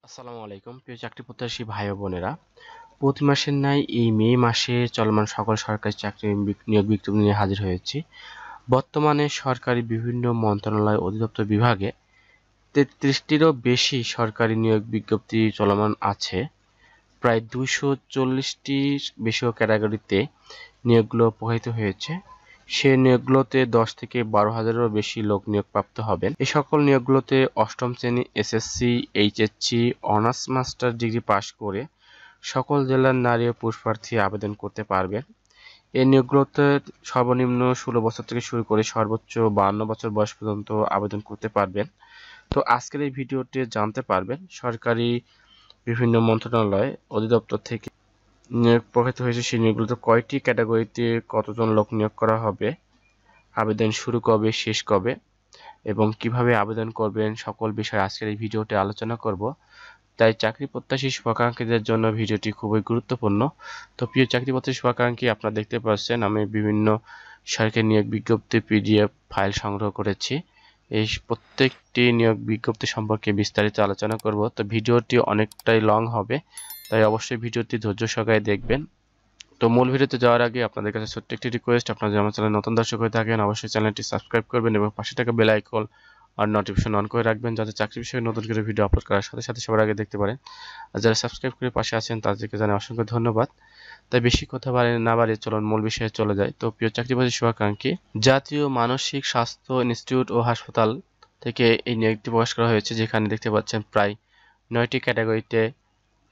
আসসালামু আলাইকুম প্রিয় চাকরি প্রত্যাশী ভাই ও বোনেরা। প্রতি মাসের ন্যায় এই মে মাসে চলমান সকল সরকারি চাকরি নিয়োগ বিজ্ঞপ্তি নিয়ে হাজির হয়েছি। বর্তমানে সরকারি বিভিন্ন মন্ত্রণালয় অধিদপ্তর বিভাগে ৩৩টিরও বেশি সরকারি নিয়োগ বিজ্ঞপ্তি চলমান আছে। প্রায় ২৪০টির বেশি ক্যাটাগরিতে নিয়োগগুলো প্রকাশিত হয়েছে। সে নিয়োগগুলোতে ১০ থেকে ১২ হাজারেরও বেশি লোক নিয়োগপ্রাপ্ত হবেন। এই সকল নিয়োগগুলোতে অষ্টম শ্রেণী SSC, HSC, honours master degree pass করে সকল জেলার নারী ও পুরুষ প্রার্থী আবেদন করতে পারবেন। এই নিয়োগগুলোতে সর্বনিম্ন ১৬ বছর থেকে শুরু করে সর্বোচ্চ ৫২ বছর বয়স পর্যন্ত আবেদন করতে পারবেন। তো আজকের এই ভিডিওতে জানতে পারবেন সরকারি বিভিন্ন মন্ত্রণালয় অধিদপ্তর থেকে নিয়োগ প্রকাশিত হয়েছে, সেই নিয়োগগুলোতে কয়টি ক্যাটাগরিতে কতজন লোক নিয়োগ করা হবে, আবেদন শুরু কবে, শেষ কবে এবং কিভাবে আবেদন করবেন, সকল বিষয়ে আজকের এই ভিডিওতে আলোচনা করব। তাই চাকরি প্রত্যাশী শুভাকাঙ্ক্ষীদের জন্য ভিডিওটি খুবই গুরুত্বপূর্ণ। তো প্রিয় চাকরি প্রত্যাশী শুভাকাঙ্ক্ষী, আপনারা দেখতে পাচ্ছেন আমি বিভিন্ন সরকারি নিয়োগ বিজ্ঞপ্তি পিডিএফ ফাইল সংগ্রহ করেছি। এই প্রত্যেকটি নিয়োগ বিজ্ঞপ্তি সম্পর্কে বিস্তারিত আলোচনা করব। তো ভিডিওটি অনেকটাই লং হবে, তাই অবশ্যই ভিডিওটি ধৈর্য সহকারে দেখবেন। তো মূল ভিডিওতে যাওয়ার আগে আপনাদের কাছে ছোট্ট একটি রিকোয়েস্ট, আপনারা যদি আমার চ্যানেলে নতুন দর্শক হয়ে থাকেন অবশ্যই চ্যানেলটি সাবস্ক্রাইব করবেন এবং পাশে থাকা বেল আইকন আর নোটিফিকেশন অন করে রাখবেন, যাতে চাকরি বিষয়ে নতুন করে ভিডিও আপলোড করার সাথে সাথে সবার আগে দেখতে পারেন। আর যারা সাবস্ক্রাইব করে পাশে আছেন তাদেরকে জানাই অসংখ্য ধন্যবাদ। তাই বেশি কথা না বাড়িয়ে চলুন মূল বিষয়ে চলে যায়। তো প্রিয় চাকরিবাদী শুভাকাঙ্ক্ষী, জাতীয় মানসিক স্বাস্থ্য ইনস্টিটিউট ও হাসপাতাল থেকে এই নিয়োগটি প্রকাশ করা হয়েছে, যেখানে দেখতে পাচ্ছেন প্রায় 9টি ক্যাটাগরিতে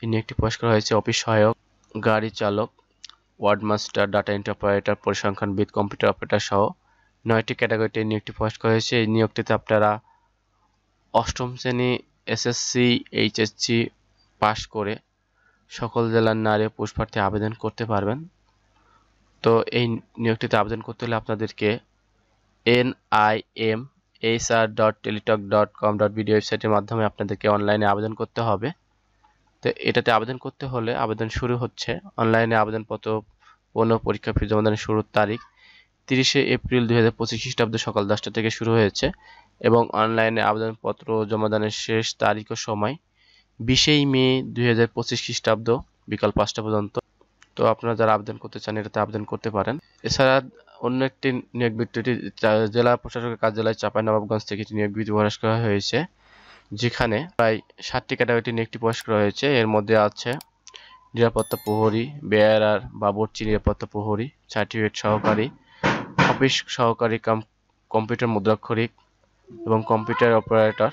এই নিয়োগটি প্রকাশ করা হয়েছে। অফিস সহায়ক, গাড়ি চালক, ward master, data entry operator, পরিসংখ্যানবিদ, কম্পিউটার অপারেটর সহ 9টি ক্যাটাগরিতে নিয়োগটি প্রকাশ করা হয়েছে। এই নিয়োগটিতে আপনারা অষ্টম শ্রেণী এসএসসি, এইচএসসি পাশ করে সকল জেলার নারী ও পুরুষ প্রার্থী আবেদন করতে পারবেন। তো এই নিয়োগটিতে আবেদন করতে হলে আপনাদেরকে NIMHR.teletalk.com.bd ওয়েবসাইটের মাধ্যমে আপনাদেরকে অনলাইনে আবেদন করতে হবে। তো এটাতে আবেদন করতে হলে আবেদন শুরু হচ্ছে অনলাইনে আবেদনপত্র পূর্ণ পরীক্ষা ফি জমাদানের শুরুর তারিখ 30শে এপ্রিল 2025 খ্রিস্টাব্দ সকাল 10টা থেকে শুরু হয়েছে এবং অনলাইনে আবেদনপত্র জমাদানের শেষ তারিখ ও সময় 20শে মে 2025 খ্রিস্টাব্দ বিকাল 5টা পর্যন্ত। তো আপনারা যারা আবেদন করতে চান এটাতে আবেদন করতে পারেন। এছাড়া অন্য একটি নিয়োগ বিজ্ঞপ্তি জেলা প্রশাসকের কার্যালয় চাঁপাইনবাবগঞ্জ থেকে একটি নিয়োগ বিজ্ঞপ্তি প্রকাশ করা হয়েছে, যেখানে প্রায় 7টি ক্যাটাগরিতে নিয়োগটি প্রকাশ করা হয়েছে। এর মধ্যে আছে নিরাপত্তা প্রহরী, বেয়ারার, বাবুর্চি নিরাপত্তা প্রহরী, সার্টিফিকেট সহকারী, অফিস সহকারী কম্পিউটার মুদ্রাক্ষরিক এবং কম্পিউটার অপারেটর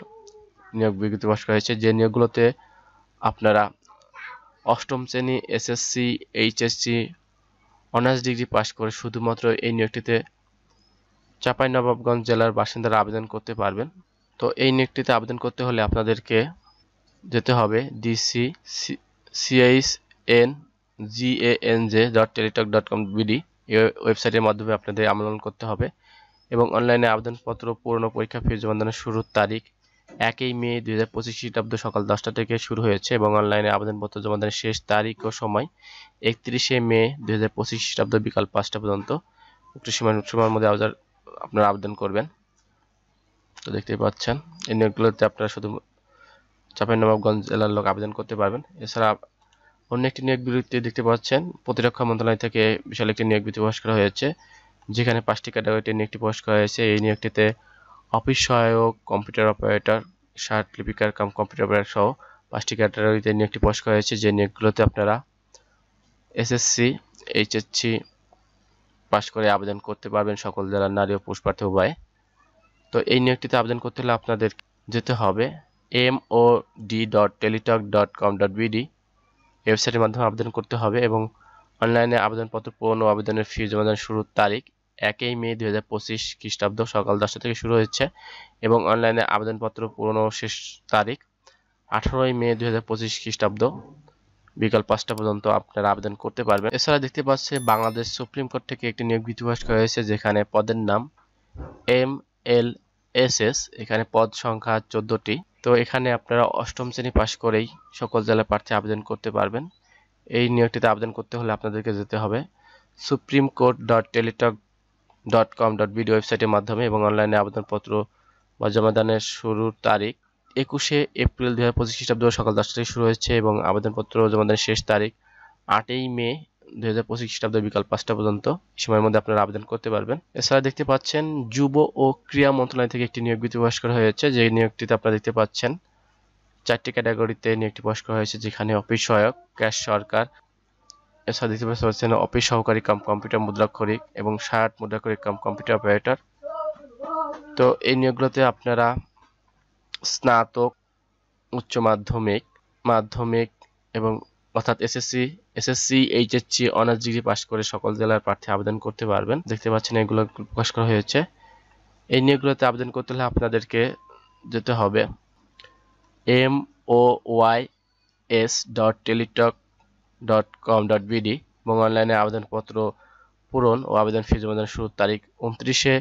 নিয়োগ বিজ্ঞপ্তি প্রকাশ করা হয়েছে। যে নিয়োগগুলোতে আপনারা অষ্টম শ্রেণী SSC, HSC, honours degree pass করে শুধুমাত্র এই নিয়োগটিতে চাঁপাইনবাবগঞ্জ জেলার বাসিন্দারা আবেদন করতে পারবেন। তো এই নিয়োগটিতে আবেদন করতে হলে আপনাদেরকে যেতে হবে dc/chanj.teletalk.com.bd এই ওয়েবসাইটের মাধ্যমে আপনাদের আবেদন করতে হবে এবং অনলাইনে আবেদনপত্র পূর্ণ পরীক্ষা ফি জমাদানের শুরুর তারিখ 1 মে 2025 খ্রিস্টাব্দ সকাল 10টা থেকে শুরু হয়েছে এবং অনলাইনে আবেদনপত্র জমাদানের শেষ তারিখ ও সময় 31শে মে 2025 খ্রিস্টাব্দ বিকাল 5টা পর্যন্ত। উক্ত সময়ের মধ্যে আপনারা আবেদন করবেন। তো দেখতেই পাচ্ছেন এই নিয়োগগুলোতে আপনারা শুধু চাঁপাইনবাবগঞ্জ জেলার লোক আবেদন করতে পারবেন। এছাড়া অন্য একটি নিয়োগ বিজ্ঞপ্তি দেখতে পাচ্ছেন প্রতিরক্ষা মন্ত্রণালয় থেকে বিশাল একটি নিয়োগ বিজ্ঞপ্তি প্রকাশ করা হয়েছে, যেখানে 5টি ক্যাটাগরিতে নিয়োগটি প্রকাশ করা হয়েছে। এই নিয়োগটিতে অফিস সহায়ক, কম্পিউটার অপারেটর, শার্ট লিপিকার কম্পিউটার অপারেটর সহ 5টি ক্যাটাগরিতে নিয়োগটি প্রকাশ করা হয়েছে। যে নিয়োগগুলোতে আপনারা এসএসসি, এইচএসসি পাশ করে আবেদন করতে পারবেন সকল জেলার নারী ও পুরুষ প্রার্থী উভয়। তো এই নিয়োগটিতে আবেদন করতে হলে আপনাদের যেতে হবে mod.teletalk.com.bd ওয়েবসাইটের মাধ্যমে আবেদন করতে হবে এবং অনলাইনে আবেদনপত্র পূরণ ও আবেদনের ফি জমাদানের শুরুর তারিখ 1 মে 2025 খ্রিস্টাব্দ সকাল 10টা থেকে শুরু হয়েছে এবং অনলাইনে আবেদনপত্র পূরণ ও শেষ তারিখ 18 মে 2025 খ্রিস্টাব্দ বিকাল 5টা পর্যন্ত আপনারা আবেদন করতে পারবেন। এছাড়া দেখতে পাচ্ছি বাংলাদেশ সুপ্রিম কোর্ট থেকে একটি নিয়োগ বিজ্ঞপ্তি প্রকাশ করা হয়েছে, যেখানে পদের নাম MLSS, এখানে পদ সংখ্যা 14টি। তো এখানে আপনারা অষ্টম শ্রেণী পাশ করেই সকল জেলার প্রার্থী আবেদন করতে পারবেন। এই নিয়োগটিতে আবেদন করতে হলে আপনাদেরকে যেতে হবে supremecode.teletalk.com.bd ওয়েবসাইটের মাধ্যমে এবং অনলাইনে আবেদনপত্র বা জমাদানের শুরুর তারিখ 21শে এপ্রিল 2025 খ্রিস্টাব্দ সকাল 10টা থেকে শুরু হয়েছে এবং আবেদনপত্র জমা দেওয়ার শেষ তারিখ 8ই মে 2025 খ্রিস্টাব্দ বিকাল 5টা পর্যন্ত। এই সময়ের মধ্যে আপনারা আবেদন করতে পারবেন। এছাড়া দেখতে পাচ্ছেন যুব ও ক্রীড়া মন্ত্রণালয় থেকে একটি নিয়োগ বিজ্ঞপ্তি প্রকাশ করা হয়েছে, যে নিয়োগটিতে আপনারা দেখতে পাচ্ছেন 4টি ক্যাটাগরিতে নিয়োগটি প্রকাশ করা হয়েছে, যেখানে অফিস সহায়ক, ক্যাশ সরকার, এছাড়া দেখতে পাচ্ছেন অফিস সহকারী কাম কম্পিউটার মুদ্রাক্ষরিক এবং সহায়ক মুদ্রাক্ষরিক কাম কম্পিউটার অপারেটর। তো এই নিয়োগগুলোতে আপনারা স্নাতক, উচ্চ মাধ্যমিক, মাধ্যমিক এবং অর্থাৎ SSC, HSC honours degree pass করে সকল জেলার প্রার্থী আবেদন করতে পারবেন। দেখতে পাচ্ছেন এগুলো প্রকাশ করা হয়েছে। এই নিয়োগগুলোতে আবেদন করতে হলে আপনাদেরকে যেতে হবে moys.teletalk.com.bd এবং অনলাইনে আবেদনপত্র পূরণ ও আবেদন ফি জমা দেওয়ার শুরুর তারিখ 29শে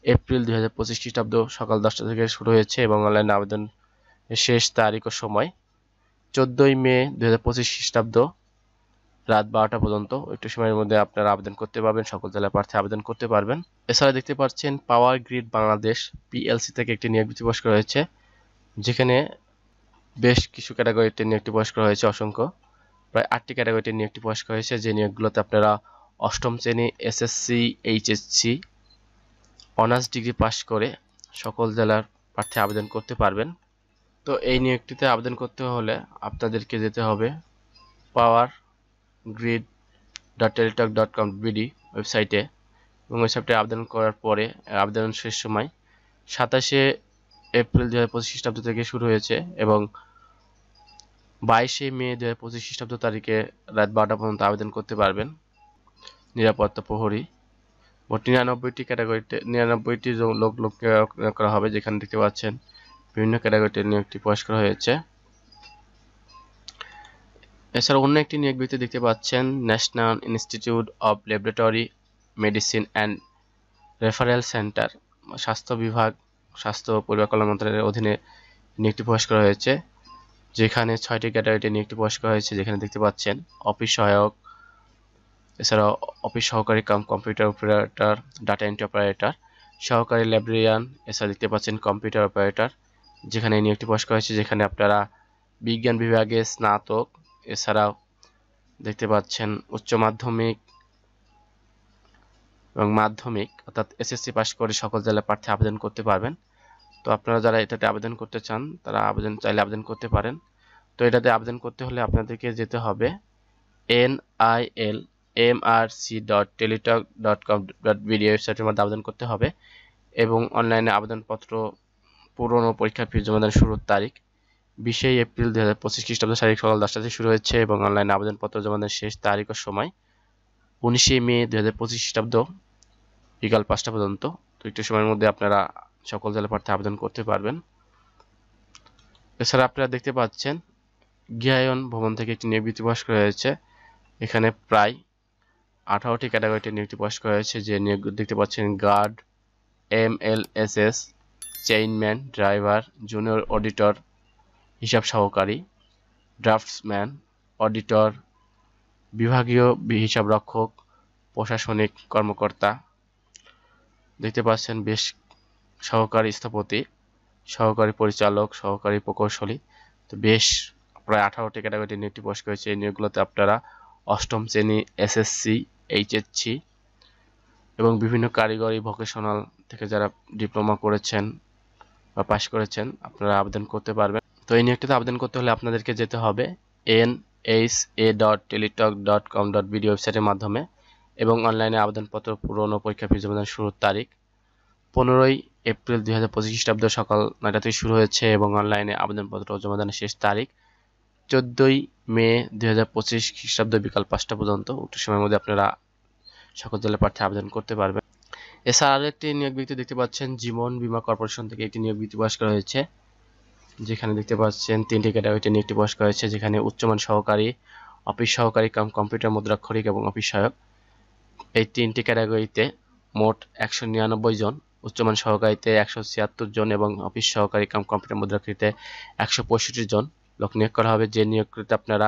এপ্রিল 2025 খ্রিস্টাব্দ সকাল 10টা থেকে শুরু হয়েছে এবং অনলাইনে আবেদন শেষ তারিখ ও সময় 14ই মে 2025 খ্রিস্টাব্দ রাত 12টা পর্যন্ত। একটু সময়ের মধ্যে আপনারা আবেদন করতে পারবেন, সকল জেলার প্রার্থী আবেদন করতে পারবেন। এছাড়া দেখতে পাচ্ছেন পাওয়ার গ্রিড বাংলাদেশ পিএলসি থেকে একটি নিয়োগ বিজ্ঞপ্তি প্রকাশ করা হয়েছে, যেখানে বেশ কিছু ক্যাটাগরিতে নিয়োগটি প্রকাশ করা হয়েছে, অসংখ্য প্রায় 8টি ক্যাটাগরিতে নিয়োগটি প্রকাশ করা হয়েছে। যে নিয়োগগুলোতে আপনারা অষ্টম শ্রেণী, SSC, HSC honours degree pass করে সকল জেলার প্রার্থী আবেদন করতে পারবেন। তো এই নিয়োগটিতে আবেদন করতে হলে আপনাদেরকে যেতে হবে powergrid.teletalk.com.bd ওয়েবসাইটে এবং ওয়েবসাইটে আবেদন করার পরে আবেদন শেষ সময় 27শে এপ্রিল 2025 খ্রিস্টাব্দ থেকে শুরু হয়েছে এবং 22শে মে 2025 খ্রিস্টাব্দ তারিখে রাত 12টা পর্যন্ত আবেদন করতে পারবেন। নিরাপত্তা প্রহরী মোট 99টি ক্যাটাগরিতে 99টি লোক নিয়োগ করা হবে, যেখানে দেখতে পাচ্ছেন বিভিন্ন ক্যাটাগরিতে নিয়োগটি প্রকাশ করা হয়েছে। এছাড়া অন্য একটি নিয়োগ বিজ্ঞপ্তি দেখতে পাচ্ছেন national institute of laboratory medicine and referral centre, স্বাস্থ্য বিভাগ, স্বাস্থ্য পরিবার কল্যাণ মন্ত্রণালয়ের অধীনে নিয়োগটি প্রকাশ করা হয়েছে, যেখানে 6টি ক্যাটাগরিতে নিয়োগটি প্রকাশ করা হয়েছে, যেখানে দেখতে পাচ্ছেন অফিস সহায়ক, এছাড়াও অফিস সহকারী cum computer operator, data entry operator, সহকারী লাইব্রেরিয়ান, এছাড়া দেখতে পাচ্ছেন কম্পিউটার অপারেটর, যেখানে নিয়োগটি প্রকাশ করা হয়েছে, যেখানে আপনারা বিজ্ঞান বিভাগে স্নাতক, এছাড়াও দেখতে পাচ্ছেন উচ্চ মাধ্যমিক এবং মাধ্যমিক অর্থাৎ এসএসসি পাস করে সকল জেলার প্রার্থী আবেদন করতে পারবেন। তো আপনারা যারা এটাতে আবেদন করতে চান তারা চাইলে আবেদন করতে পারেন। তো এটাতে আবেদন করতে হলে আপনাদেরকে যেতে হবে nilmrc.teletalk.com.bd ওয়েবসাইটের মধ্যে আবেদন করতে হবে এবং অনলাইনে আবেদনপত্র পূরণ ও পরীক্ষার ফি জমা দেওয়ার শুরুর তারিখ 20শে এপ্রিল 2025 খ্রিস্টাব্দ তারিখ সকাল 10টা থেকে শুরু হয়েছে এবং অনলাইনে আবেদনপত্র জমা দেওয়ার শেষ তারিখ ও সময় 19শে মে 2025 খ্রিস্টাব্দ বিকাল 5টা পর্যন্ত। তো একটু সময়ের মধ্যে আপনারা সকল জেলার প্রার্থী আবেদন করতে পারবেন। এছাড়া আপনারা দেখতে পাচ্ছেন গৃহায়ন ভবন থেকে একটি নিয়োগ বিজ্ঞপ্তি প্রকাশ করা হয়েছে, এখানে প্রায় 18টি ক্যাটাগরিতে নিয়োগটি প্রকাশ করা হয়েছে। যে নিয়োগ দেখতে পাচ্ছেন guard, MLSS, chainman, driver, junior auditor, হিসাব সহকারী, ড্রাফটসম্যান, অডিটর, বিভাগীয় হিসাব রক্ষক, প্রশাসনিক কর্মকর্তা, দেখতে পাচ্ছেন বেশ সহকারী স্থপতি, সহকারী পরিচালক, সহকারী প্রকৌশলী। তো বেশ প্রায় 18টি ক্যাটাগরিতে নিয়োগটি প্রকাশ করেছে। এই নিয়োগগুলোতে আপনারা অষ্টম শ্রেণী, এসএসসি, এইচএসসি এবং বিভিন্ন কারিগরি ভোকেশনাল থেকে যারা ডিপ্লোমা করেছেন বা পাশ করেছেন আপনারা আবেদন করতে পারবেন। তো এই নিয়োগটিতে আবেদন করতে হলে আপনাদেরকে যেতে হবে nsa.teletalk.com.bd ওয়েবসাইটের মাধ্যমে এবং অনলাইনে আবেদনপত্র পূরণ ও পরীক্ষা ফি জমা দেওয়ার শুরুর তারিখ 15ই এপ্রিল 2025 খ্রিস্টাব্দ সকাল 9টা থেকে শুরু হয়েছে এবং অনলাইনে আবেদনপত্র জমা দেওয়ার শেষ তারিখ 14ই মে 2025 খ্রিস্টাব্দ বিকাল 5টা পর্যন্ত। একটু সময়ের মধ্যে আপনারা সকল জেলার প্রার্থী আবেদন করতে পারবেন। এছাড়া আরও একটি নিয়োগ বিজ্ঞপ্তি দেখতে পাচ্ছেন জীবন বীমা কর্পোরেশন থেকে একটি নিয়োগ বিজ্ঞপ্তি প্রকাশ করা হয়েছে, যেখানে দেখতে পাচ্ছেন 3টি ক্যাটাগরিতে নিয়োগটি প্রকাশ করা হয়েছে, যেখানে উচ্চমান সহকারী, অফিস সহকারী কাম কম্পিউটার মুদ্রাক্ষরিক এবং অফিস সহায়ক। এই 3টি ক্যাটাগরিতে মোট 199 জন, উচ্চমান সহকারীতে 176 জন এবং অফিস সহকারী কাম কম্পিউটার মুদ্রাক্ষরিতে 165 জন লোক নিয়োগ করা হবে। যে নিয়োগটিতে আপনারা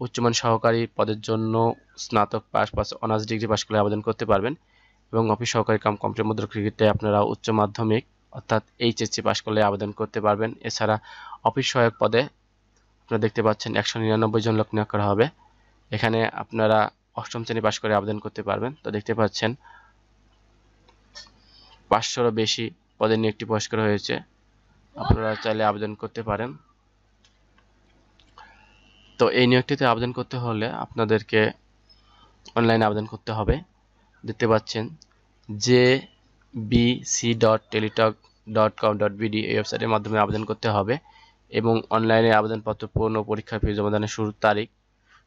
উচ্চমান সহকারী পদের জন্য স্নাতক পাস অনার্স ডিগ্রি পাস করে আবেদন করতে পারবেন এবং অফিস সহকারী কাম কম্পিউটার মুদ্রাক্ষরিতে আপনারা উচ্চ মাধ্যমিক অর্থাৎ এইচএসসি পাশ করলে আবেদন করতে পারবেন। এছাড়া অফিস সহায়ক পদে আপনারা দেখতে পাচ্ছেন 199 জন লোক নিয়োগ করা হবে। এখানে আপনারা অষ্টম শ্রেণী পাশ করে আবেদন করতে পারবেন। তো দেখতে পাচ্ছেন 500-এরও বেশি পদে নিয়োগটি প্রকাশ করা হয়েছে। আপনারা চাইলে আবেদন করতে পারেন। তো এই নিয়োগটিতে আবেদন করতে হলে আপনাদেরকে অনলাইনে আবেদন করতে হবে। দেখতে পাচ্ছেন jbc.teletalk.com.bd এই ওয়েবসাইটের মাধ্যমে আবেদন করতে হবে এবং অনলাইনে আবেদনপত্র পূরণ ও পরীক্ষার ফি জমাদানের শুরুর তারিখ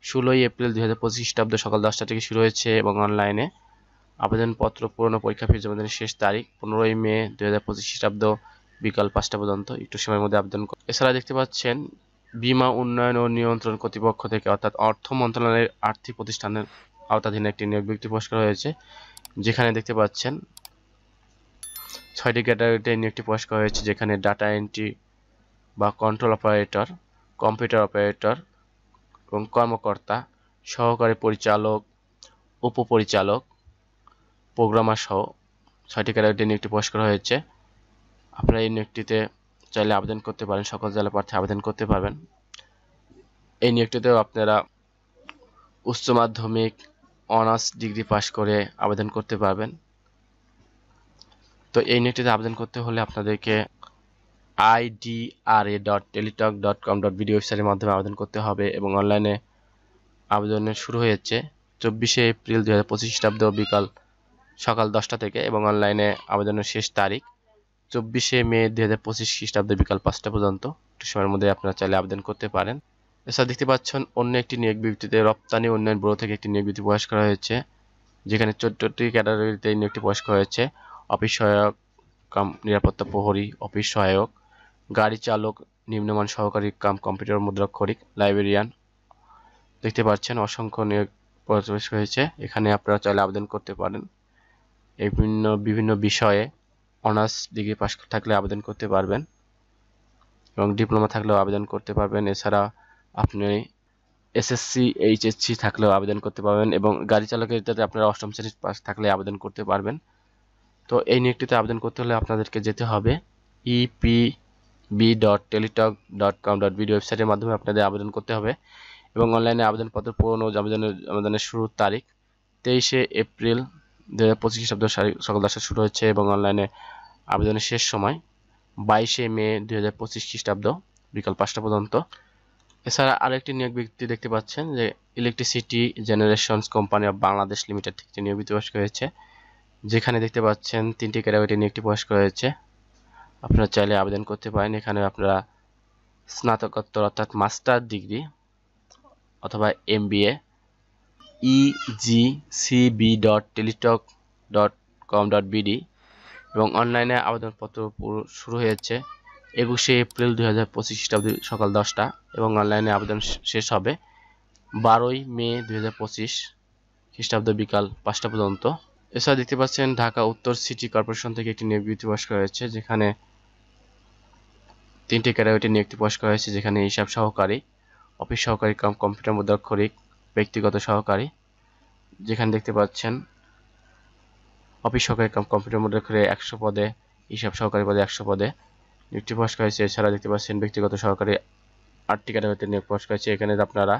16 এপ্রিল 2025 খ্রিস্টাব্দ সকাল 10টা থেকে শুরু হয়েছে এবং অনলাইনে আবেদনপত্র পূরণ ও পরীক্ষা ফি জমাদানের শেষ তারিখ 15 মে 2025 খ্রিস্টাব্দ বিকাল 5টা পর্যন্ত। একটু সময়ের মধ্যে আবেদন করুন। এছাড়া দেখতে পাচ্ছেন বীমা উন্নয়ন ও নিয়ন্ত্রণ কর্তৃপক্ষ থেকে অর্থাৎ অর্থ মন্ত্রণালয়ের আর্থিক প্রতিষ্ঠানের আওতাধীন একটি নিয়োগ বিজ্ঞপ্তি প্রকাশ করা হয়েছে, যেখানে দেখতে পাচ্ছেন 6টি ক্যাটাগরিতে নিয়োগটি প্রকাশ করা হয়েছে, যেখানে ডাটা এন্ট্রি বা কন্ট্রোল অপারেটর, কম্পিউটার অপারেটর এবং কর্মকর্তা, সহকারী পরিচালক, উপপরিচালক, প্রোগ্রামার সহ 6টি ক্যাটাগরিতে নিয়োগটি প্রকাশ করা হয়েছে। আপনারা এই নিয়োগটিতে চাইলে আবেদন করতে পারেন। সকল জেলা প্রার্থী আবেদন করতে পারবেন। এই নিয়োগটিতেও আপনারা উচ্চ মাধ্যমিক অনার্স ডিগ্রি পাশ করে আবেদন করতে পারবেন। তো এই নিয়োগটিতে আবেদন করতে হলে আপনাদেরকে idra.teletalk.com.bd ওয়েবসাইটের মাধ্যমে আবেদন করতে হবে এবং অনলাইনে আবেদনের শুরু হয়েছে 24 এপ্রিল 2025 খ্রিস্টাব্দ বিকাল সকাল 10টা থেকে এবং অনলাইনে আবেদনের শেষ তারিখ 24 মে 2025 খ্রিস্টাব্দ বিকাল 5টা পর্যন্ত। একটু সময়ের মধ্যে আপনারা চাইলে আবেদন করতে পারেন। এছাড়া দেখতে পাচ্ছেন অন্য একটি নিয়োগ বিজ্ঞপ্তিতে রপ্তানি উন্নয়ন ব্যুরো থেকে একটি নিয়োগ বিজ্ঞপ্তি প্রকাশ করা হয়েছে, যেখানে 14টি ক্যাটাগরিতে নিয়োগটি প্রকাশ করা হয়েছে। অফিস সহায়ক কাম নিরাপত্তা প্রহরী, অফিস সহায়ক, গাড়ি চালক, নিম্নমান সহকারী কাম কম্পিউটার মুদ্রাক্ষরিক, লাইব্রেরিয়ান। দেখতে পাচ্ছেন অসংখ্য নিয়োগ প্রকাশ হয়েছে। এখানে আপনারা চাইলে আবেদন করতে পারেন। এই বিভিন্ন বিষয়ে অনার্স ডিগ্রি পাশ থাকলে আবেদন করতে পারবেন এবং ডিপ্লোমা থাকলেও আবেদন করতে পারবেন। এছাড়া আপনি এসএসসি, এইচএসসি থাকলেও আবেদন করতে পারবেন এবং গাড়ি চালকের ক্ষেত্রে আপনারা অষ্টম শ্রেণী পাশ থাকলে আবেদন করতে পারবেন। তো এই নিয়োগটিতে আবেদন করতে হলে আপনাদেরকে যেতে হবে epb.teletalk.com.bd ওয়েবসাইটের মাধ্যমে আপনাদের আবেদন করতে হবে এবং অনলাইনে আবেদনপত্র পূরণ ও আবেদনের শুরুর তারিখ 23 এপ্রিল 2025 খ্রিস্টাব্দ সকাল 10টা শুরু হচ্ছে এবং অনলাইনে আবেদনের শেষ সময় 22 মে 2025 খ্রিস্টাব্দ বিকাল 5টা পর্যন্ত। এছাড়া আরেকটি নিয়োগ বিজ্ঞপ্তি দেখতে পাচ্ছেন যে electricity generations company of Bangladesh limited থেকে নিয়োগ বিজ্ঞপ্তি প্রকাশ করা হয়েছে, যেখানে দেখতে পাচ্ছেন 3টি ক্যাটাগরিতে নিয়োগটি প্রকাশ করা হয়েছে। আপনারা চাইলে আবেদন করতে পারেন। এখানে আপনারা স্নাতকোত্তর অর্থাৎ মাস্টার ডিগ্রি অথবা MBA egcb.teletalk.com.bd এবং অনলাইনে আবেদনপত্র শুরু হয়েছে 21 এপ্রিল 2025 খ্রিস্টাব্দ সকাল 10টা এবং অনলাইনে আবেদন শেষ হবে 12 মে 2025 খ্রিস্টাব্দ বিকাল 5টা পর্যন্ত। এছাড়া দেখতে পাচ্ছেন ঢাকা উত্তর সিটি কর্পোরেশন থেকে একটি নিয়োগ বিজ্ঞপ্তি প্রকাশ করা হয়েছে, যেখানে 3টি ক্যাটাগরিতে নিয়োগটি প্রকাশ করা হয়েছে, যেখানে হিসাব সহকারী, অফিস সহকারী কাম কম্পিউটার মুদ্রাক্ষরিক, ব্যক্তিগত সহকারী। যেখানে দেখতে পাচ্ছেন অফিস সহকারী কাম কম্পিউটার মুদ্রাক্ষরিক 100 পদে, হিসাব সহকারী পদে 100 পদে নিয়োগটি প্রকাশ করা হয়েছে। এছাড়া দেখতে পাচ্ছেন ব্যক্তিগত সহকারী 8টি ক্যাটাগরিতে নিয়োগ প্রকাশ করা হয়েছে। এখানে আপনারা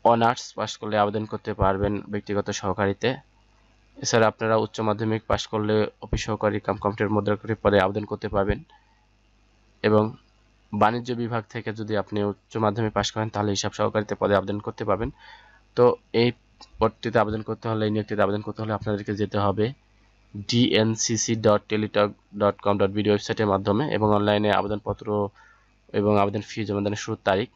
অনার্স পাস করলে আবেদন করতে পারবেন ব্যক্তিগত সহকারীতে। এছাড়া আপনারা উচ্চ মাধ্যমিক পাস করলে অফিস সহকারী কাম কম্পিউটার মুদ্রাক্ষরিক পদে আবেদন করতে পারবেন এবং বাণিজ্য বিভাগ থেকে যদি আপনি উচ্চ মাধ্যমিক পাস করেন তাহলে হিসাব সহকারীতে পদে আবেদন করতে পারবেন। তো এই পদটিতে আবেদন করতে হলে, এই নিয়োগটিতে আবেদন করতে হলে আপনাদেরকে যেতে হবে dncc.teletalk.com.bd ওয়েবসাইটের মাধ্যমে এবং অনলাইনে আবেদনপত্র এবং আবেদন ফি জমাদানের শুরুর তারিখ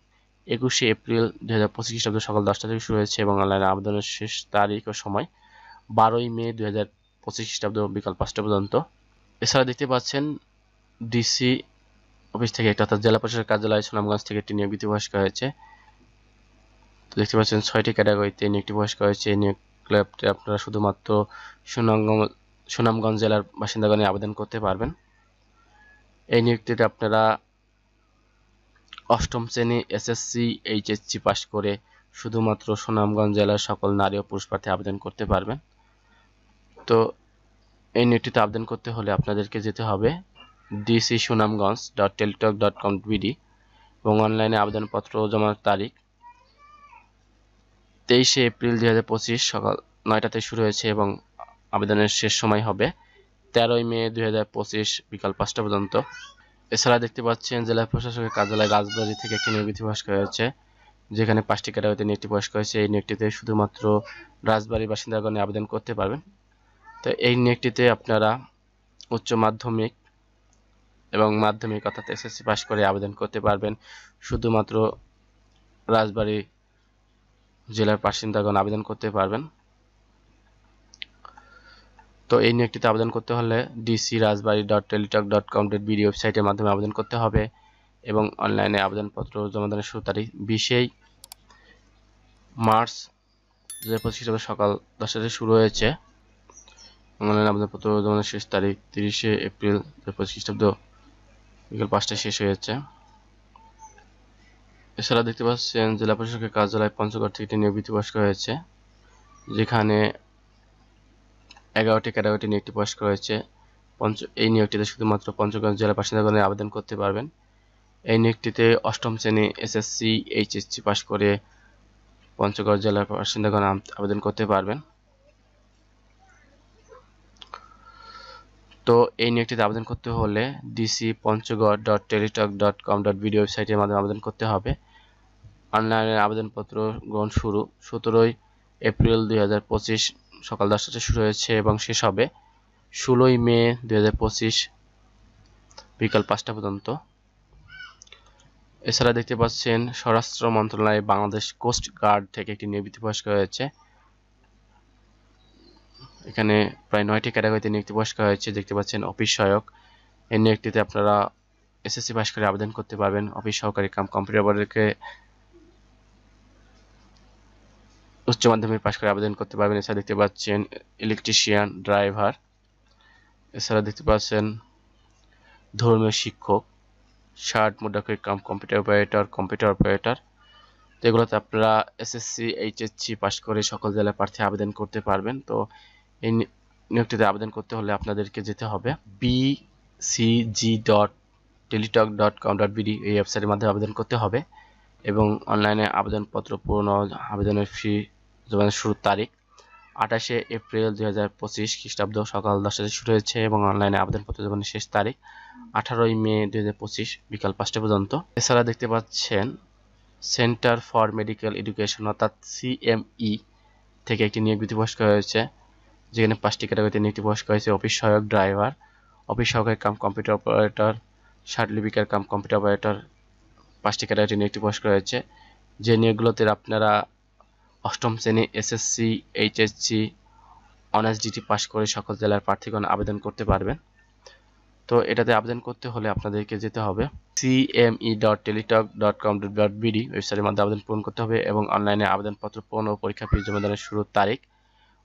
21 এপ্রিল 2025 খ্রিস্টাব্দ সকাল 10টা থেকে শুরু হয়েছে এবং অনলাইনে আবেদনের শেষ তারিখ ও সময় 12 মে 2025 খ্রিস্টাব্দ বিকাল 5টা পর্যন্ত। এছাড়া দেখতে পাচ্ছেন ডিসি অফিস থেকে একটা অর্থাৎ জেলা প্রশাসক কার্যালয় সুনামগঞ্জ থেকে একটি নিয়োগ বিজ্ঞপ্তি প্রকাশ করা হয়েছে। তো দেখতে পাচ্ছেন 6টি ক্যাটাগরিতে নিয়োগটি প্রকাশ করা হয়েছে। এই নিয়োগটি আপনারা শুধুমাত্র সুনামগঞ্জ জেলার বাসিন্দাগণে আবেদন করতে পারবেন। এই নিয়োগটিতে আপনারা অষ্টম শ্রেণী এসএসসি, এইচএসসি পাস করে শুধুমাত্র সুনামগঞ্জ জেলার সকল নারী ও পুরুষ প্রার্থী আবেদন করতে পারবেন। তো এই নিয়োগটিতে আবেদন করতে হলে আপনাদেরকে যেতে হবে dcsunamganj.teletalk.com.bd এবং অনলাইনে আবেদনপত্র জমার তারিখ 23শে এপ্রিল 2025 সকাল 9টাতে শুরু হয়েছে এবং আবেদনের শেষ সময় হবে 13ই মে 2025 বিকাল 5টা পর্যন্ত। এছাড়া দেখতে পাচ্ছেন জেলা প্রশাসকের কার্যালয় রাজবাড়ী থেকে একটি নিয়োগ বিধি প্রকাশ করা হয়েছে, যেখানে 5টি ক্যাটাগরিতে নিয়োগটি প্রকাশ করা হয়েছে। এই নিয়োগটিতে শুধুমাত্র রাজবাড়ীর বাসিন্দাগণ আবেদন করতে পারবেন। তো এই নিয়োগটিতে আপনারা উচ্চ মাধ্যমিক এবং মাধ্যমিক অর্থাৎ এসএসসি পাস করে আবেদন করতে পারবেন। শুধুমাত্র রাজবাড়ী জেলার বাসিন্দাগণ আবেদন করতে পারবেন। তো এই নিয়োগটিতে আবেদন করতে হলে dcrajbari.teletalk.com.bd ওয়েবসাইটের মাধ্যমে আবেদন করতে হবে এবং অনলাইনে আবেদনপত্র জমাদানের শুরু তারিখ 20 মার্চ 2025 সকাল 10টাতে শুরু হয়েছে। অনলাইনে আবেদনপত্র জমাদানের শেষ তারিখ 30শে এপ্রিল 2025 বিকাল 5টায় শেষ হয়েছে। এছাড়া দেখতে পাচ্ছেন জেলা প্রশাসকের কার্যালয় পঞ্চগড় থেকে একটি নিয়োগ বিধি প্রকাশ করা হয়েছে, যেখানে 11টি ক্যাটাগরিতে নিয়োগটি প্রকাশ করা হয়েছে। এই নিয়োগটিতে শুধুমাত্র পঞ্চগড় জেলার বাসিন্দাগণ আবেদন করতে পারবেন। এই নিয়োগটিতে অষ্টম শ্রেণী এসএসসি এইচএসসি পাস করে পঞ্চগড় জেলার বাসিন্দাগণ আবেদন করতে পারবেন। তো এই নিয়োগটিতে আবেদন করতে হলে dcpanchagor.teletalk.com.bd ওয়েবসাইটের মাধ্যমে আবেদন করতে হবে। অনলাইনে আবেদনপত্র গ্রহণ শুরু 17 এপ্রিল 2025 সকাল 10টাতে শুরু হয়েছে এবং শেষ হবে 16 মে 2025 বিকাল 5টা পর্যন্ত। এছাড়া দেখতে পাচ্ছেন স্বরাষ্ট্র মন্ত্রণালয় বাংলাদেশ কোস্ট গার্ড থেকে একটি নিয়োগ বিধি প্রকাশ করা হয়েছে। এখানে প্রায় 9টি ক্যাটাগরিতে নিয়োগটি প্রকাশ করা হয়েছে। দেখতে পাচ্ছেন অফিস সহায়ক। এই নিয়োগটিতে আপনারা এসএসসি পাস করে আবেদন করতে পারবেন। অফিস সহকারী কাম কম্পিউটার অপারেটরকে উচ্চ মাধ্যমিক পাস করে আবেদন করতে পারবেন। এছাড়া দেখতে পাচ্ছেন ইলেকট্রিশিয়ান, ড্রাইভার। এছাড়া দেখতে পাচ্ছেন ধর্মীয় শিক্ষক, শার্ট মুদ্রাক্ষরিক কাম কম্পিউটার অপারেটর। তো এগুলোতে আপনারা এসএসসি এইচএসসি পাস করে সকল জেলার প্রার্থী আবেদন করতে পারবেন। তো এই নিয়োগটিতে আবেদন করতে হলে আপনাদেরকে যেতে হবে bcg.teletalk.com.bd এই ওয়েবসাইটের মাধ্যমে আবেদন করতে হবে এবং অনলাইনে আবেদনপত্র পূরণ, আবেদনের ফি জমানোর শুরুর তারিখ 28শে এপ্রিল 2025 খ্রিস্টাব্দ সকাল 10টাতে শুরু হয়েছে এবং অনলাইনে আবেদনপত্র জমানোর শেষ তারিখ 18ই মে 2025 বিকাল 5টা পর্যন্ত। এছাড়া দেখতে পাচ্ছেন সেন্টার ফর মেডিকেল এডুকেশন অর্থাৎ সিএমই থেকে একটি নিয়োগ বিধি প্রকাশ করা হয়েছে, যেখানে 5টি ক্যাটাগরিতে নিয়োগটি প্রকাশ করা হয়েছে। অফিস সহায়ক, ড্রাইভার, অফিস সহকারী কাম কম্পিউটার অপারেটর, শার্ট লিপিকার কাম কম্পিউটার অপারেটর। 5টি ক্যাটাগরিতে নিয়োগটি প্রকাশ করা হয়েছে। যে নিয়োগগুলোতে আপনারা অষ্টম শ্রেণী এসএসসি এইচএসসি অনার্স ডিটি পাস করে সকল জেলার প্রার্থীগণ আবেদন করতে পারবেন। তো এটাতে আবেদন করতে হলে আপনাদেরকে যেতে হবে cme.teletalk.com.bd ওয়েবসাইটের মাধ্যমে আবেদন পূরণ করতে হবে এবং অনলাইনে আবেদনপত্র পূরণ ও পরীক্ষা ফি জমাদানের শুরুর তারিখ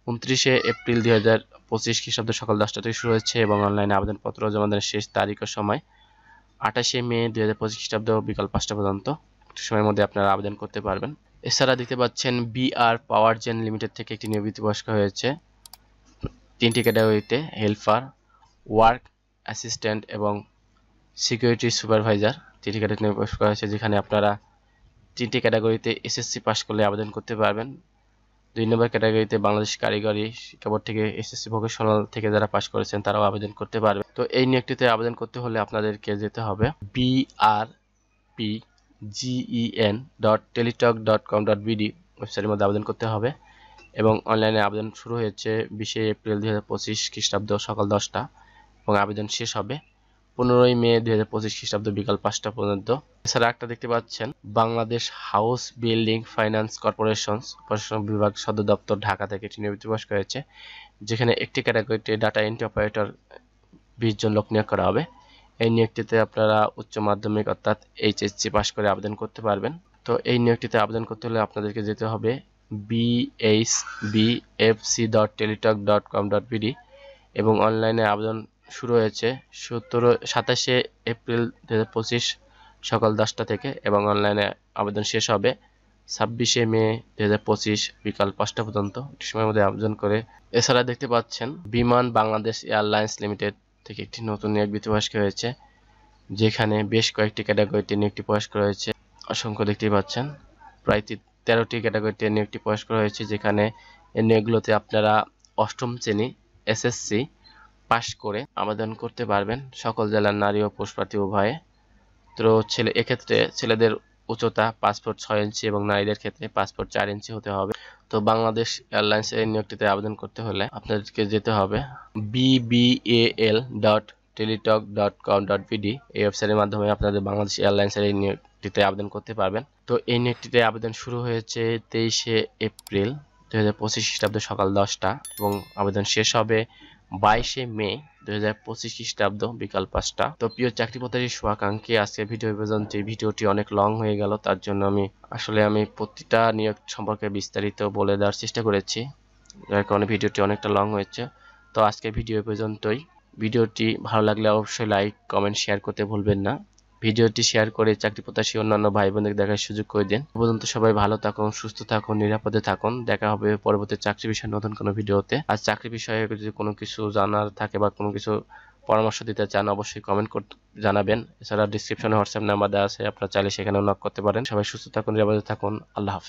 29শে এপ্রিল 2025 খ্রিস্টাব্দ সকাল 10টা থেকে শুরু হয়েছে এবং অনলাইনে আবেদনপত্র জমাদানের শেষ তারিখ ও সময় 28শে মে 2025 খ্রিস্টাব্দ বিকাল 5টা পর্যন্ত। একটু সময়ের মধ্যে আপনারা আবেদন করতে পারবেন। এছাড়া দেখতে পাচ্ছেন বিআর পাওয়ার জেন লিমিটেড থেকে একটি নিয়োগ বিধি প্রকাশ করা হয়েছে 3টি ক্যাটাগরিতে হেল্পার, ওয়ার্ক অ্যাসিস্ট্যান্ট এবং সিকিউরিটি সুপারভাইজার। 3টি ক্যাটাগরিতে নিয়োগ প্রকাশ করা হয়েছে, যেখানে আপনারা 3টি ক্যাটাগরিতে এসএসসি পাস করলে আবেদন করতে পারবেন। 2 নম্বর ক্যাটাগরিতে বাংলাদেশ কারিগরি শিক্ষা বোর্ড থেকে এসএসসি ভোকেশনাল থেকে যারা পাস করেছেন তারাও আবেদন করতে পারবে। তো এই নিয়োগটিতে আবেদন করতে হলে আপনাদেরকে যেতে হবে brpgen.teletalk.com.bd ওয়েবসাইটের মধ্যে আবেদন করতে হবে এবং অনলাইনে আবেদন শুরু হয়েছে 20শে এপ্রিল 2025 খ্রিস্টাব্দ সকাল 10টা এবং আবেদন শেষ হবে 15ই মে 2025 খ্রিস্টাব্দ বিকাল 5টা পর্যন্ত। এছাড়া একটা দেখতে পাচ্ছেন Bangladesh house building finance corporation প্রশাসন বিভাগ সদর দপ্তর ঢাকা থেকে একটি নিয়োগ প্রকাশ করা হয়েছে, যেখানে একটি ক্যাটাগরিতে ডাটা এন্ট্রি অপারেটর 20 জন লোক নিয়োগ করা হবে। এই নিয়োগটিতে আপনারা উচ্চ মাধ্যমিক অর্থাৎ এইচএসসি পাস করে আবেদন করতে পারবেন। তো এই নিয়োগটিতে আবেদন করতে হলে আপনাদেরকে যেতে হবে bhbfc.teletalk.com.bd এবং অনলাইনে আবেদন শুরু হয়েছে 27শে এপ্রিল 2025 সকাল 10টা থেকে এবং অনলাইনে আবেদন শেষ হবে 26 মে 2025 বিকাল 5টা পর্যন্ত একটি সময়ের মধ্যে আবেদন করে। এছাড়া দেখতে পাচ্ছেন বিমান বাংলাদেশ এয়ারলাইন্স লিমিটেড থেকে একটি নতুন নিয়োগ বিজ্ঞপ্তি প্রকাশ করা হয়েছে, যেখানে বেশ কয়েকটি ক্যাটাগরিতে নিয়োগটি প্রকাশ করা হয়েছে। অসংখ্য দেখতেই পাচ্ছেন, প্রায় 13টি ক্যাটাগরিতে নিয়োগটি প্রকাশ করা হয়েছে, যেখানে এই নিয়োগগুলোতে আপনারা 8ম শ্রেণী এসএসসি পাশ করে আবেদন করতে পারবেন, সকল জেলার নারী ও পুরুষ প্রার্থী উভয়ে। তো এক্ষেত্রে ছেলেদের উচ্চতা 5 ফুট 6 ইঞ্চি এবং নারীদের ক্ষেত্রে 5 ফুট 4 ইঞ্চি হতে হবে। তো বাংলাদেশ এয়ারলাইন্স এর নিয়োগটিতে আবেদন করতে হলে আপনাদেরকে যেতে হবে bbal.teletalk.com.bd এই ওয়েবসাইটের মাধ্যমে আপনাদের বাংলাদেশ এয়ারলাইন্স এর এই নিয়োগটিতে আবেদন করতে পারবেন। তো এই নিয়োগটিতে আবেদন শুরু হয়েছে 23শে এপ্রিল 2025 খ্রিস্টাব্দ সকাল 10টা এবং আবেদন শেষ হবে 22শে মে 2025 খ্রিস্টাব্দ বিকাল 5টা। তো প্রিয় চাকরি প্রত্যাশী শুভাকাঙ্ক্ষী, আজকে ভিডিও পর্যন্ত। ভিডিওটি অনেক লং হয়ে গেল, তার জন্য আমি প্রতিটা নিয়োগ সম্পর্কে বিস্তারিত বলে দেওয়ার চেষ্টা করেছি, যার কারণে ভিডিওটি অনেকটা লং হয়েছে। তো আজকে ভিডিও পর্যন্তই। ভিডিওটি ভালো লাগলে অবশ্যই লাইক কমেন্ট শেয়ার করতে ভুলবেন না। ভিডিওটি শেয়ার করে চাকরি প্রত্যাশী অন্যান্য ভাই বোনদের দেখার সুযোগ করে দিন। এ পর্যন্ত সবাই ভালো থাকুন, সুস্থ থাকুন, নিরাপদে থাকুন। দেখা হবে পরবর্তী চাকরি বিষয়ে নতুন কোনো ভিডিওতে। আর চাকরি বিষয়ে যদি কোনো কিছু জানার থাকে বা কোনো কিছু পরামর্শ দিতে চান, অবশ্যই কমেন্ট করতে জানাবেন। এছাড়া ডিসক্রিপশনে হোয়াটসঅ্যাপ নাম্বার দেওয়া আছে, আপনারা চাইলে সেখানেও নক করতে পারেন। সবাই সুস্থ থাকুন, নিরাপদে থাকুন। আল্লাহ হাফেজ।